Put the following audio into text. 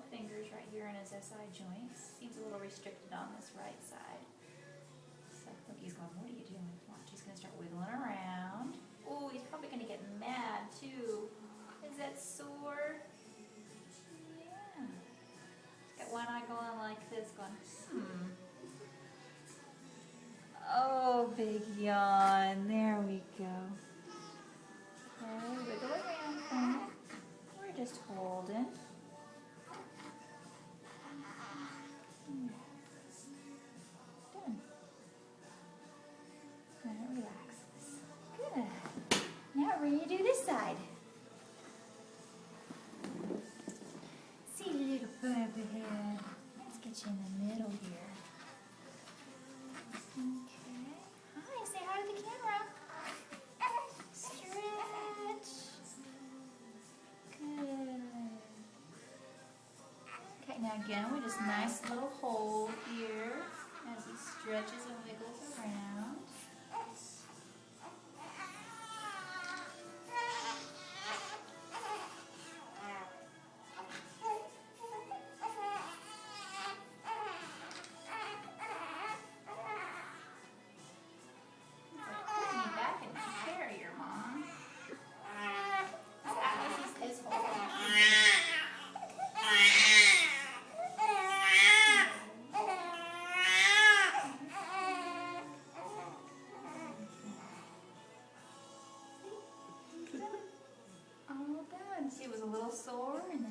both fingers right here in his SI joints. Seems a little restricted on this right side. So look, he's going, what are you doing? Watch, he's going to start wiggling around. Oh, he's probably going to get mad too. Is that sore? Yeah. He's got one eye going like this, going, Oh, big yawn. There we go. Okay, wiggle around for me. We're just holding. Done. Now it relaxes. Good. Now we're going to do this side. See a little bump ahead. Let's get you in the middle here. Okay. Hi, say hi to the camera. Stretch. Good. Okay, now again, we just nice little hold here as he stretches and wiggles around. Put me back in the carrier, Mom. Atlas is holding. All done. See, it was a little sore and then